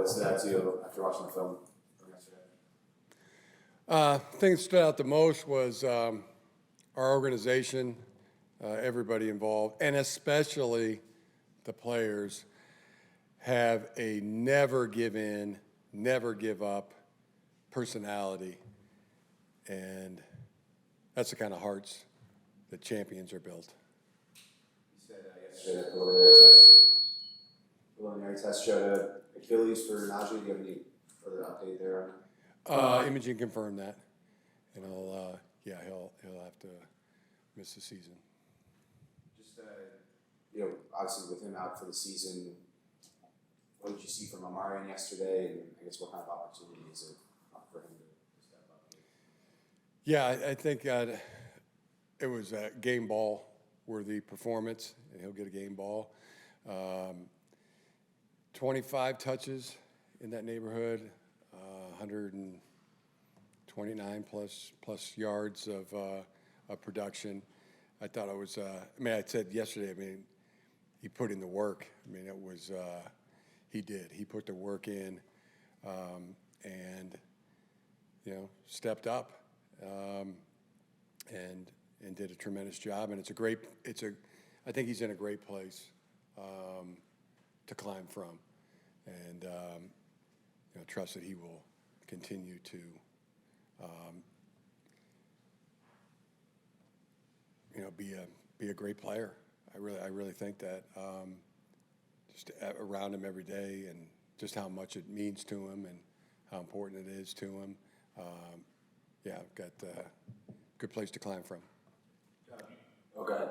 what stood out to you after watching the film from yesterday? Thing that stood out the most was our organization, everybody involved, and especially the players have a never give in, never give up personality. And that's the kind of hearts that champions are built. You said yesterday that preliminary test showed Achilles for Najee. Do you have any further update there on it? Imaging confirmed that, and he'll have to miss the season. Just obviously with him out for the season, what did you see from Amarian yesterday, and I guess what kind of opportunity is it for him to step up? Yeah, I think it was a game ball worthy performance, and he'll get a game ball. 25 touches in that neighborhood, 129 plus yards of production. I thought it was. I said yesterday. He put in the work. It was. He did. He put the work in, and stepped up, and did a tremendous job. And I think he's in a great place to climb from, and trust that he will continue to be a great player. I really think that just around him every day, and just how much it means to him and how important it is to him. I've got a good place to climb from. Oh, go ahead.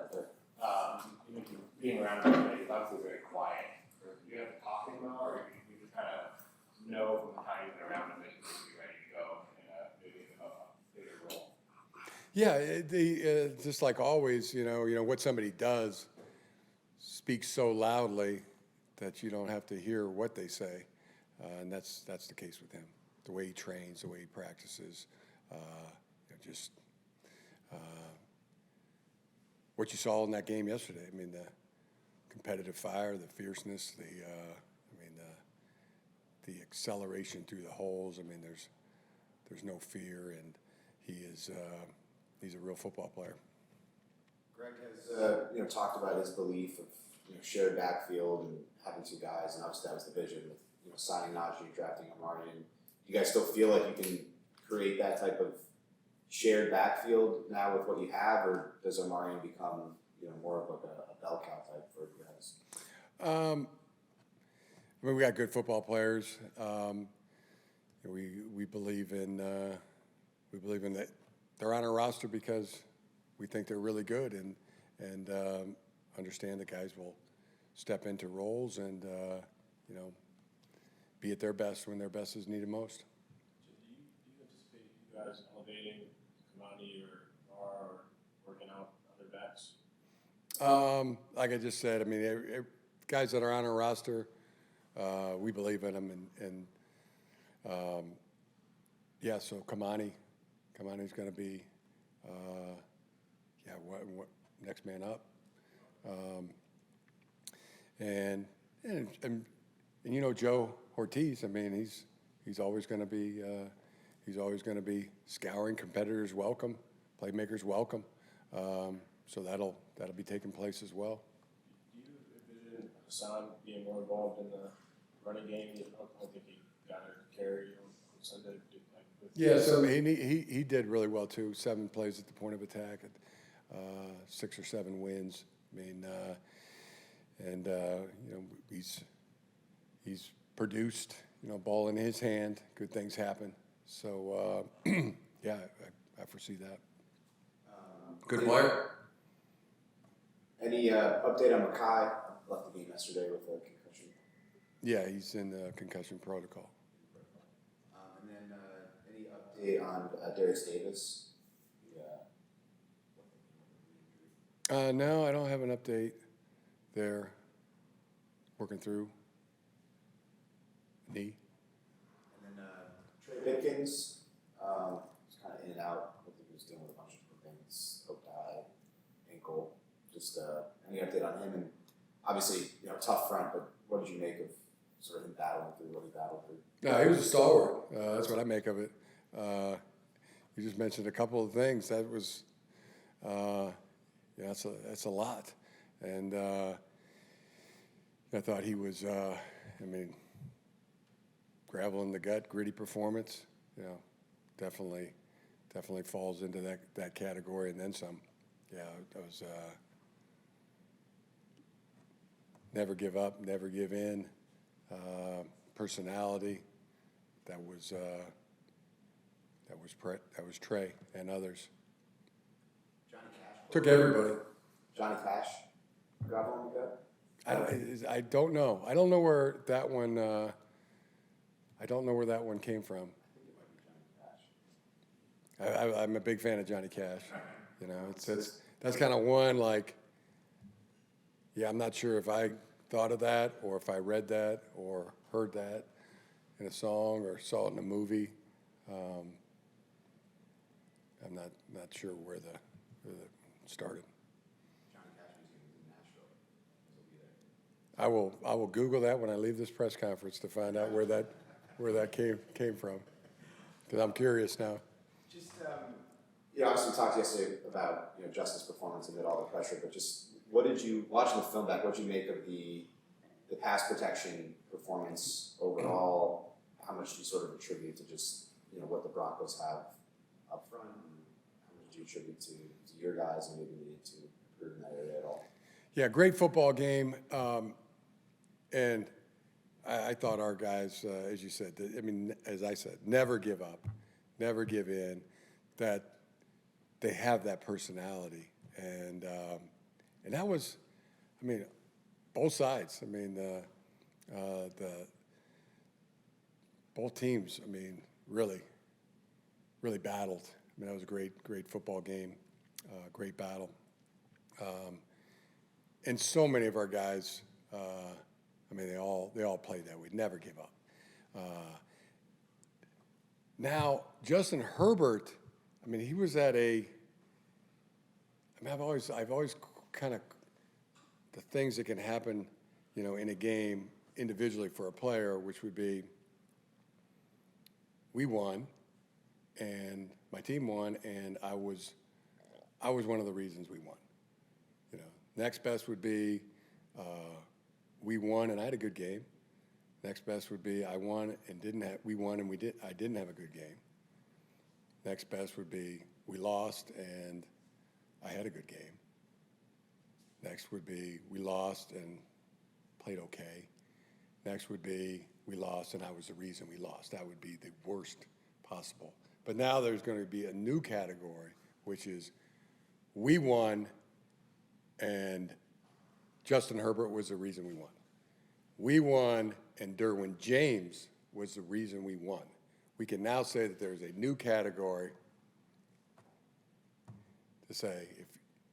Being around him, he's obviously very quiet. Do you have to talk to him now, or you just kind of know from the time you've been around him that he's going to be ready to go in maybe a bigger role? Yeah, just like always, what somebody does speaks so loudly that you don't have to hear what they say, and that's the case with him. The way he trains, the way he practices, what you saw in that game yesterday. The competitive fire, the fierceness, the acceleration through the holes. There's no fear, and he's a real football player. Greg has talked about his belief of shared backfield and having two guys, and obviously that was the vision with signing Najee, drafting Amarian. Do you guys still feel like you can create that type of shared backfield now with what you have, or does Amarian become more of like a bell cow type for you guys? We got good football players. We believe in that they're on our roster because we think they're really good, and understand that guys will step into roles and be at their best when their best is needed most. Do you anticipate you guys elevating Kamani or working out other backs? Like I just said, guys that are on our roster, we believe in them, and so Kamani's going to be what next man up, and Joe Ortiz. He's always going to be scouring, competitors welcome, playmakers welcome. So that'll be taking place as well. Do you envision Hassan being more involved in the running game? I don't think he got a carry on Sunday. So he did really well too. 7 plays at the point of attack, 6 or 7 wins. He's produced. Ball in his hand, good things happen. So I foresee that. Good player. Any update on Mackay? Left the game yesterday with a concussion. Yeah, he's in the concussion protocol. And then any update on Darius Davis? No, I don't have an update there. Working through knee. And then Trey Pitkins, was kind of in and out. I think he was dealing with a bunch of things, hooked eye, ankle. Just any update on him? And obviously, tough front, but what did you make of sort of him battling through what he battled through? No, he was a stalwart. That's what I make of it. You just mentioned a couple of things. That was, that's a lot. And I thought he was, gravel in the gut, gritty performance. Definitely falls into that category and then some. Yeah, it was never give up, never give in. Personality. That was Trey and others. Johnny Cash. Took everybody. Johnny Cash, gravel in the gut? I don't know. I don't know where that one. I don't know where that one came from. I think it might be Johnny Cash. I'm a big fan of Johnny Cash. That's kind of one like. Yeah, I'm not sure if I thought of that or if I read that or heard that in a song or saw it in a movie. I'm not sure where the started. Johnny Cash Museum is in Nashville. He'll be there. I will Google that when I leave this press conference to find out where that came from, because I'm curious now. Just obviously we talked yesterday about Justin's performance amid all the pressure, but just what did you watching the film back? What did you make of the pass protection performance overall? How much do you sort of attribute to just what the Broncos have up front, and how much do you attribute to your guys and maybe needing to improve in that area at all? Yeah, great football game, and I thought our guys, as you said, as I said, never give up, never give in. That they have that personality, and that was, both sides. Both teams. Really battled. That was a great football game, great battle, and so many of our guys. They all played that way. Never give up. Now Justin Herbert. He was at a. I've always kind of the things that can happen, in a game individually for a player, which would be we won, and my team won, and I was one of the reasons we won. Next best would be we won and I had a good game. Next best would be I won and we won and I didn't have a good game. Next best would be we lost and I had a good game. Next would be we lost and played okay. Next would be we lost and I was the reason we lost. That would be the worst possible. But now there's going to be a new category, which is we won and Justin Herbert was the reason we won. We won and Derwin James was the reason we won. We can now say that there's a new category to say, if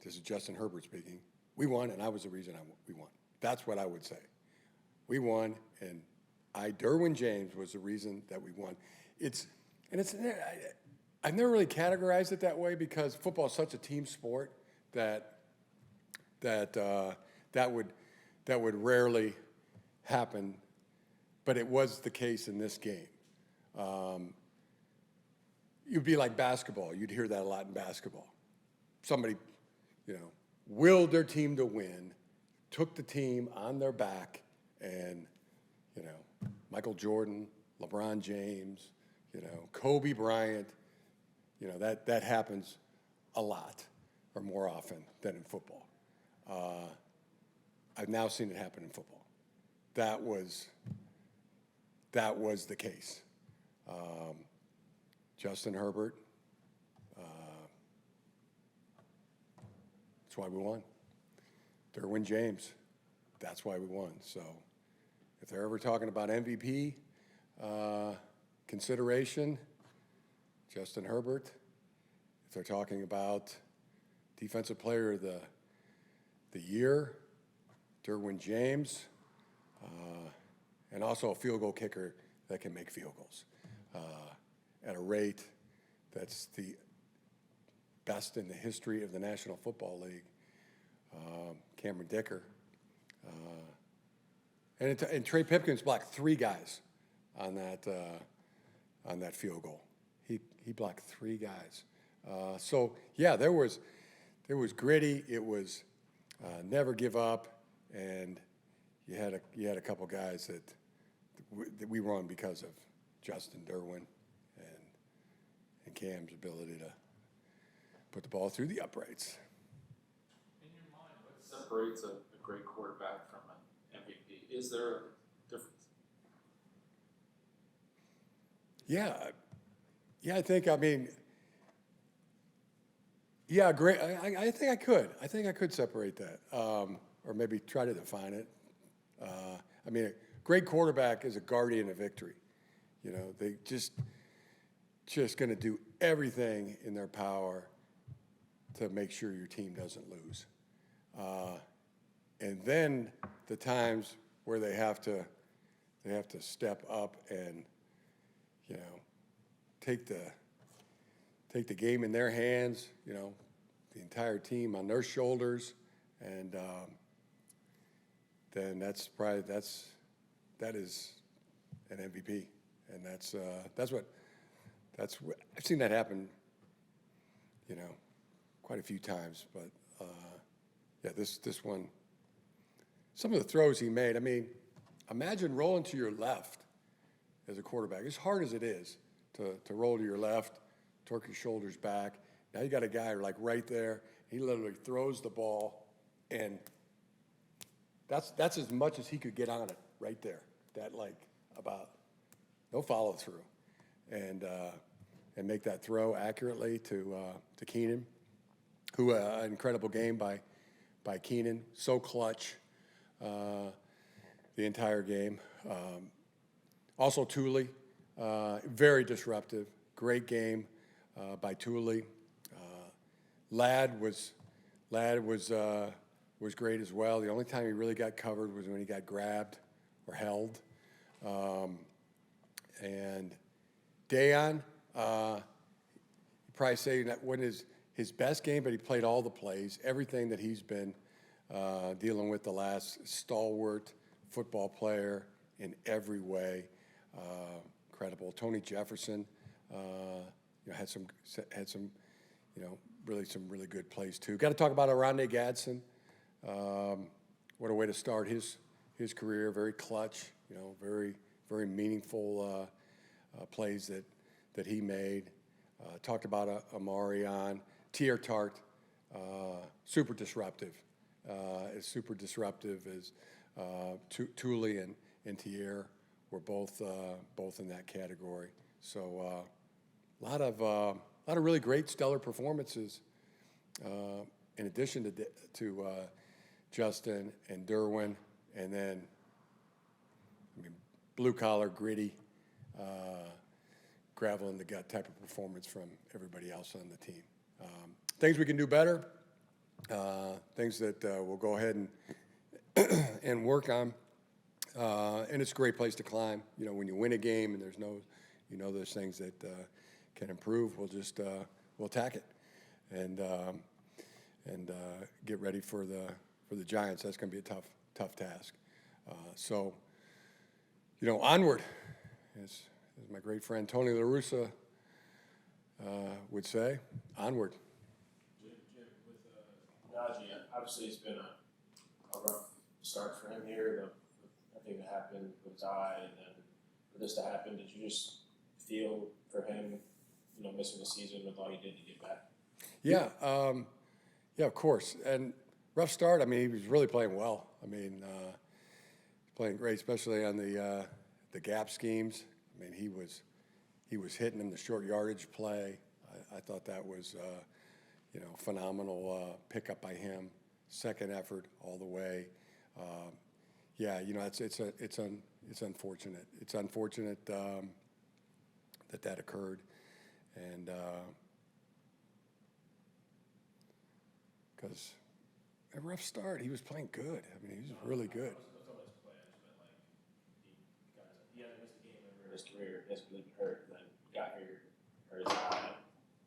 this is Justin Herbert speaking, we won and I was the reason we won. That's what I would say. We won and Derwin James was the reason that we won. I've never really categorized it that way because football is such a team sport that would rarely happen, but it was the case in this game. You'd be like basketball. You'd hear that a lot in basketball. Somebody, willed their team to win, took the team on their back, and, Michael Jordan, LeBron James, Kobe Bryant, that happens a lot or more often than in football. I've now seen it happen in football. That was the case. Justin Herbert, that's why we won. Derwin James, that's why we won. So if they're ever talking about MVP consideration, Justin Herbert. If they're talking about Defensive Player of the Year, Derwin James, and also a field goal kicker that can make field goals at a rate that's the best in the history of the National Football League. Cameron Dicker. And Trey Pipkins blocked 3 guys on that field goal. He blocked 3 guys. So yeah, there was gritty. It was never give up, and you had a couple guys that we won because of Justin, Derwin, and Cam's ability to put the ball through the uprights. In your mind, what separates a great quarterback from an MVP? Is there a difference? Yeah, I think, I mean, yeah, great. I think I could separate that, or maybe try to define it. I mean, a great quarterback is a guardian of victory. You know, they just going to do everything in their power to make sure your team doesn't lose. And then the times where they have to step up and, you know, take the game in their hands, you know, the entire team on their shoulders, and then that is an MVP, and that's what I've seen that happen, you know, quite a few times. But yeah, this one, some of the throws he made. I mean, imagine rolling to your left as a quarterback, as hard as it is to roll to your left, torque your shoulders back. Now you got a guy like right there. He literally throws the ball, and that's as much as he could get on it right there. That like about no follow through, and make that throw accurately to Keenan, who an incredible game by Keenan, so clutch the entire game. Also Thule, very disruptive, great game by Thule. Ladd was great as well. The only time he really got covered was when he got grabbed or held. And Dayon, probably say that wasn't his best game, but he played all the plays, everything that he's been dealing with the last. Stalwart football player in every way. Incredible. Tony Jefferson, you know, had some, you know, some really good plays too. Got to talk about Arondé Gadsden. What a way to start his career. Very clutch. You know, very meaningful plays that he made. Talked about Amarion. Tier Tart, super disruptive. As super disruptive as Thule and Tier were both in that category. So a lot of really great, stellar performances. In addition to Justin and Derwin, and then I mean, blue collar, gritty, gravel in the gut type of performance from everybody else on the team. Things we can do better. Things that we'll go ahead and work on. And it's a great place to climb. You know, when you win a game and there's no, you know, there's things that can improve, we'll just we'll attack it and get ready for the Giants. That's going to be a tough task. So, you know, onward, as my great friend Tony La Russa would say, onward. Jim, with Najee, obviously it's been a rough start for him here. The thing that happened with his eye, and then for this to happen, did you just feel for him, you know, missing the season with all he did to get back? Yeah, yeah, of course. And rough start. I mean, he was really playing well. I mean, playing great, especially on the gap schemes. I mean, he was hitting him the short yardage play. I thought that was, you know, phenomenal pickup by him. Second effort all the way. Yeah, you know, it's unfortunate. It's unfortunate that occurred, and because a rough start. He was playing good. I mean, he was really good. He hasn't missed a game ever in his career. He hasn't been hurt, and then got here, hurt his eye,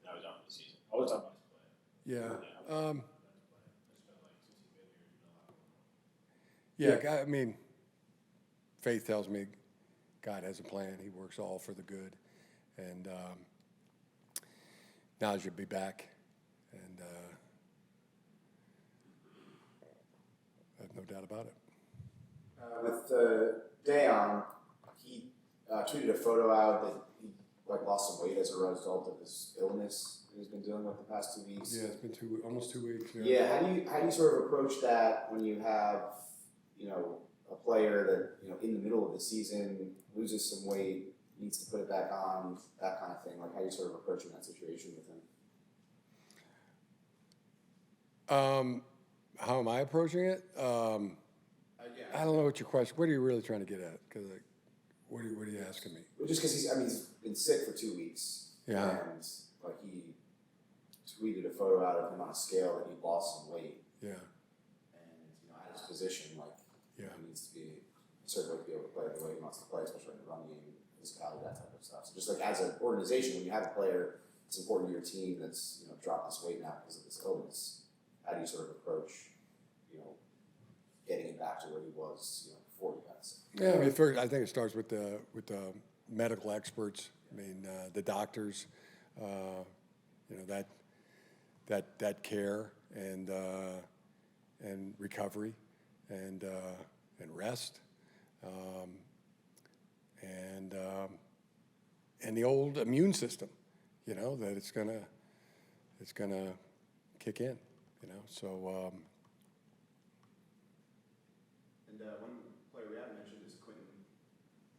now he's out for the season. I was talking about his play. Yeah. It's been like since he's been here, he's been a lot more. Yeah. I mean, faith tells me God has a plan. He works all for the good. And now you'll be back. And I have no doubt about it. With Dayon, he tweeted a photo out that he lost some weight as a result of his illness that he's been dealing with the past 2 weeks. Yeah, it's been almost 2 weeks. Yeah, how do you sort of approach that when you have, a player that, in the middle of the season loses some weight, needs to put it back on, that kind of thing? Like, how do you sort of approaching that situation with him? How am I approaching it? I don't know what your question. What are you really trying to get at? Because what are you asking me? Well, just because he's been sick for 2 weeks. Yeah. And he tweeted a photo out of him on a scale that he lost some weight. Yeah. And at his position, Yeah. he needs to be certainly be able to play the way he wants to play, especially in the run game, physicality, that type of stuff. So just as an organization, when you have a player that's important to your team that's dropped this weight now because of this illness, how do you sort of approach getting him back to where he was before he got sick? Yeah, I mean, first, I think it starts with the medical experts. I mean, the doctors, that care and recovery and rest, and the old immune system, that it's gonna kick in, so. And one player we haven't mentioned is Quentin.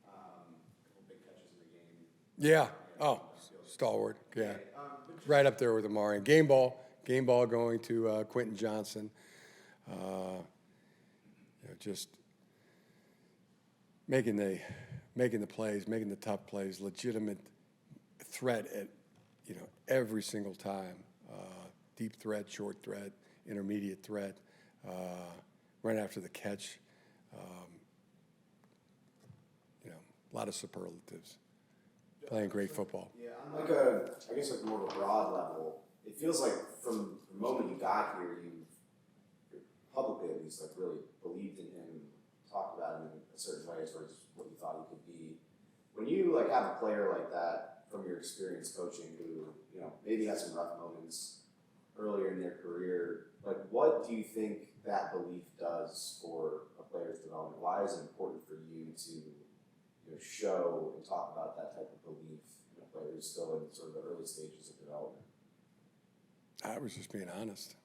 A couple big catches in the game. Yeah. Oh, stalwart. Yeah. Right up there with Amari. Game ball going to Quentin Johnson. Just making the plays, making the tough plays, legitimate threat at every single time. Deep threat, short threat, intermediate threat. Right after the catch. A lot of superlatives. Playing great football. Yeah, on I guess more of a broad level, it feels like from the moment you got here, you publicly at least really believed in him, talked about him in a certain way as far as what you thought he could be. When you have a player like that from your experience coaching who maybe had some rough moments earlier in their career, what do you think that belief does for a player's development? Why is it important for you to show and talk about that type of belief in a player who's still in sort of the early stages of development? I was just being honest.